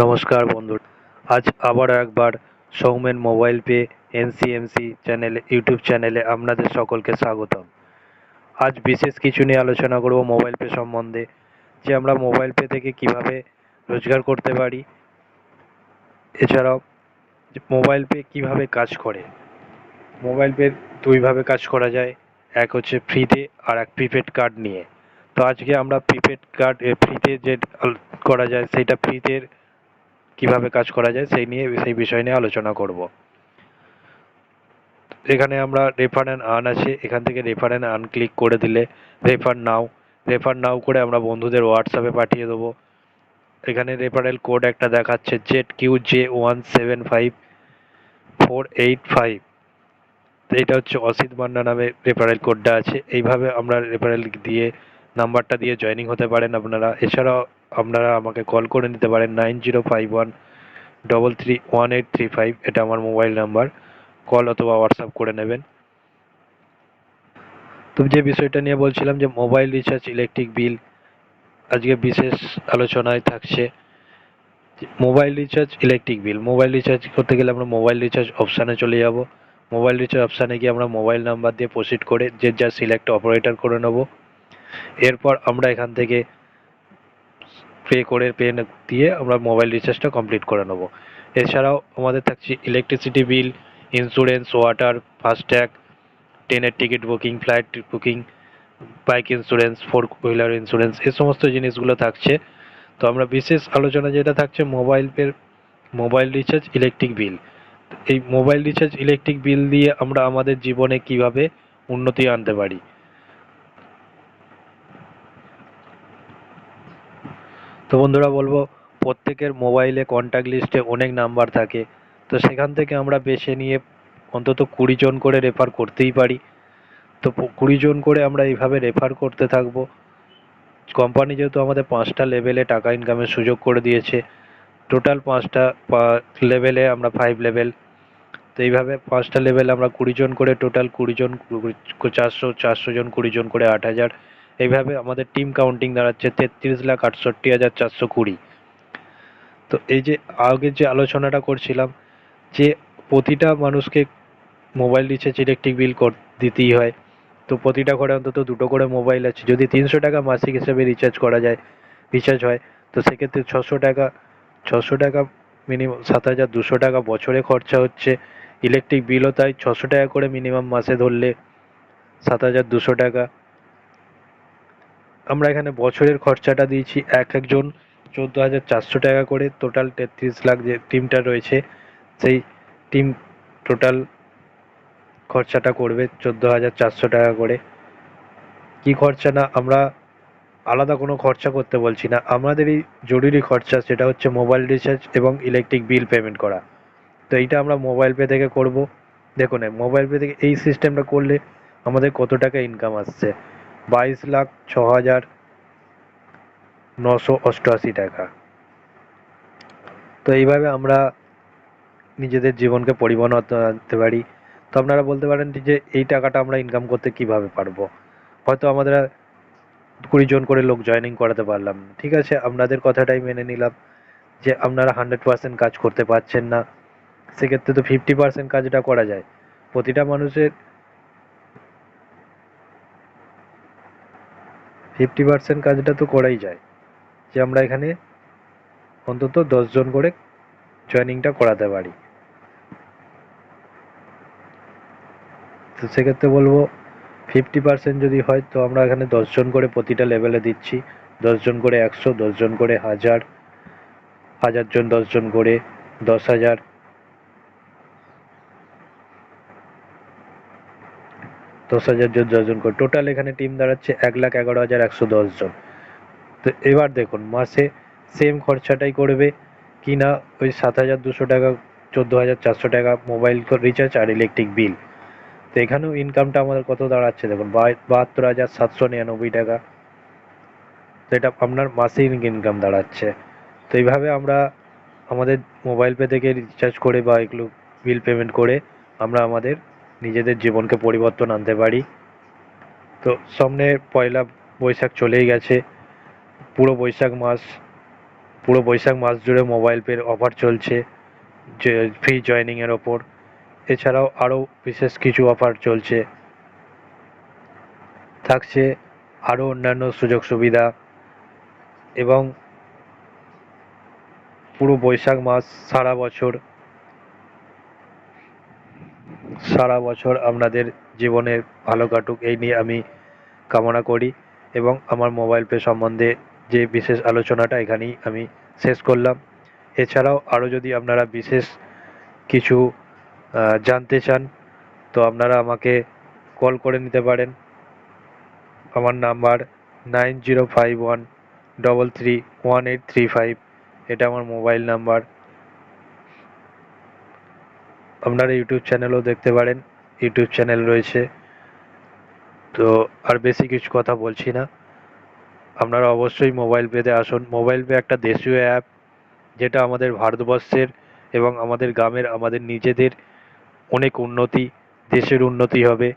নমস্কার বন্ধু, আজ আবারও একবার সৌমেন মোবাইল পে এনসিএমসি চ্যানেলে ইউটিউব চ্যানেলে আপনাদের সকলকে স্বাগতম। আজ বিশেষ কিছু নিয়ে আলোচনা করব মোবাইল পে সম্বন্ধে, যে আমরা মোবাইল পে থেকে কিভাবে রোজগার করতে পারি, এছাড়াও মোবাইল পে কিভাবে কাজ করে। মোবাইল পে দুইভাবে কাজ করা যায়, এক হচ্ছে ফ্রিতে আর এক প্রিপেড কার্ড নিয়ে। তো আজকে আমরা প্রিপেড কার্ড ফ্রিতে যে করা যায় সেটা ফ্রিতে কিভাবে কাজ করা যায় সেই বিষয় নিয়ে আলোচনা করব। এখানে আমরা রেফার অ্যান্ড আর্ন আছে, এখান থেকে রেফার অ্যান্ড আর্ন ক্লিক করে দিলে রেফার নাও করে আমরা বন্ধুদের হোয়াটসঅ্যাপে পাঠিয়ে দেবো। এখানে রেফারেল কোড একটা দেখাচ্ছে ZQJ17548 এইটা হচ্ছে অসিত মান্না নামে রেফারেল কোডটা আছে। এইভাবে আমরা রেফারেল দিয়ে নাম্বারটা দিয়ে জয়েনিং হতে পারেন আপনারা। এছাড়াও আপনারা আমাকে কল করে নিতে পারেন 9051331835, এটা আমার মোবাইল নাম্বার। কল অথবা হোয়াটসঅ্যাপ করে নেবেন। তো যে বিষয়টা নিয়ে বলছিলাম, যে মোবাইল রিচার্জ ইলেকট্রিক বিল আজকে বিশেষ আলোচনায় থাকছে। মোবাইল রিচার্জ করতে গেলে আমরা মোবাইল রিচার্জ অপশানে চলে যাব। মোবাইল রিচার্জ অপশানে গিয়ে আমরা মোবাইল নাম্বার দিয়ে প্রসিড করে যে যা সিলেক্ট অপারেটর করে নেব। এরপর আমরা এখান থেকে পে দিয়ে আমরা মোবাইল রিচার্জটা কমপ্লিট করে নেব। এছাড়াও আমাদের থাকছে electricity bill, insurance, water, FASTag, ট্রেনের ticket booking, flight booking, bike insurance, four wheeler insurance, এই সমস্ত জিনিসগুলো থাকছে। তো আমরা বিশেষ আলোচনা যেটা থাকছে মোবাইল রিচার্জ ইলেকট্রিক বিল। এই মোবাইল রিচার্জ ইলেকট্রিক বিল দিয়ে আমরা আমাদের জীবনে কিভাবে উন্নতি আনতে পারি। তো বন্ধুরা বলবো, প্রত্যেকের মোবাইলে কন্ট্যাক্ট লিস্টে অনেক নাম্বার থাকে। তো সেখান থেকে আমরা বেছে নিয়ে অন্তত 20 জন করে রেফার করতেই পারি। তো 20 জন করে আমরা এইভাবে রেফার করতে থাকবো। কোম্পানি যেহেতু আমাদের 5টা লেভেলে টাকা ইনকামের সুযোগ করে দিয়েছে, টোটাল 5টা লেভেলে আমরা 5 লেভেল। তো এইভাবে 5টা লেভেলে আমরা 20 জন করে, টোটাল 20 জন 400 জন 20 জন করে 8,000। এইভাবে আমাদের টিম কাউন্টিং দাঁড়াচ্ছে 33,68,420। তো এই যে আগে যে আলোচনাটা করছিলাম, যে প্রতিটা মানুষকে মোবাইল রিচার্জ ইলেকট্রিক বিল দিতেই হয়। তো প্রতিটা ঘরে অন্তত দুটো করে মোবাইল আছে। যদি 300 টাকা মাসিক হিসেবে রিচার্জ হয়, তো সেক্ষেত্রে 600 টাকা মিনিমাম 7,200 টাকা বছরে খরচা হচ্ছে। ইলেকট্রিক বিলও তাই 600 টাকা করে মিনিমাম মাসে ধরলে 7,200 টাকা। আমরা এখানে বছরের খরচাটা দিয়েছি এক একজন 14,400 টাকা করে। টোটাল 33 লাখ যে টিমটা রয়েছে, সেই টিম টোটাল খরচাটা করবে 14,400 টাকা করে। কি খরচা, না আমরা আলাদা কোনো খরচা করতে বলছি না, আমাদের এই জরুরি খরচা সেটা হচ্ছে মোবাইল রিচার্জ এবং ইলেকট্রিক বিল পেমেন্ট করা। তো এইটা আমরা মোবাইল পে থেকে করব। দেখুন, মোবাইল পে থেকে এই সিস্টেমটা করলে আমাদের কত টাকা ইনকাম আসছে, 22,06,988 টাকা। তো এইভাবে আমরা নিজেদের জীবনকে পরিবর্তন আনতে পারি। তো আপনারা বলতে পারেন যে এই টাকাটা আমরা ইনকাম করতে কিভাবে পারবো। হয়তো আমাদের 20 জন করে লোক জয়েনিং করাতে পারলাম না, ঠিক আছে, আপনাদের কথাটাই মেনে নিলাম যে আপনারা 100% কাজ করতে পারছেন না। সেক্ষেত্রে তো 50% কাজটা করা যায়। প্রতিটা মানুষের 50% কাজটা তো করাই যায়, যে আমরা এখানে অন্তত 10 জন করে জয়েনিংটা করাতে পারি। তো সেক্ষেত্রে বলবো 50% যদি হয়, তো আমরা এখানে 10 জন করে প্রতিটা লেভেলে দিচ্ছি। 10 জন করে 100, 10 জন করে 1000, 1000 জন 10 জন করে 10,000, 10,000 জন 10 জন করে টোটাল এখানে টিম দাঁড়াচ্ছে 1,11,110 জন। তো এবার দেখুন, মাসে সেম খরচাটাই করবে কি না ওই 7,200 টাকা, 14,400 টাকা মোবাইল রিচার্জ আর ইলেকট্রিক বিল। তো এখানেও ইনকামটা আমাদের কত দাঁড়াচ্ছে দেখুন, 72,799 টাকা। তো এটা আপনার মাসিক ইনকাম দাঁড়াচ্ছে। তো এইভাবে আমরা আমাদের মোবাইল পে থেকে রিচার্জ করে বা এগুলো বিল পেমেন্ট করে আমরা আমাদের নিজেদের জীবনকে পরিবর্তন আনতে পারি। তো সামনে পয়লা বৈশাখ চলেই গেছে, পুরো বৈশাখ মাস পুরো বৈশাখ মাস জুড়ে মোবাইল পের অফার চলছে যে ফ্রি জয়েনিংয়ের ওপর। এছাড়াও আরও বিশেষ কিছু অফার চলছে, থাকছে আরও অন্যান্য সুযোগ সুবিধা। এবং পুরো বৈশাখ মাস সারা বছর আপনাদের জীবনের ভালো কাটুক, এই নিয়ে আমি কামনা করি। এবং আমার মোবাইল পে সম্বন্ধে যে বিশেষ আলোচনাটা এখানেই আমি শেষ করলাম। এছাড়াও আরও যদি আপনারা বিশেষ কিছু জানতে চান, তো আপনারা আমাকে কল করে নিতে পারেন। আমার নাম্বার 9051331835, এটা আমার মোবাইল নাম্বার। আপনারা ইউটিউব চ্যানেলও দেখতে পারেন, ইউটিউব চ্যানেল রয়েছে। তো আর বেশি কিছু কথা বলছি না, আপনারা অবশ্যই মোবাইল পেতে আসুন। মোবাইল পে একটা দেশীয় অ্যাপ, যেটা আমাদের ভারতবর্ষের এবং আমাদের গ্রামের, আমাদের নিজেদের অনেক উন্নতি, দেশের উন্নতি হবে।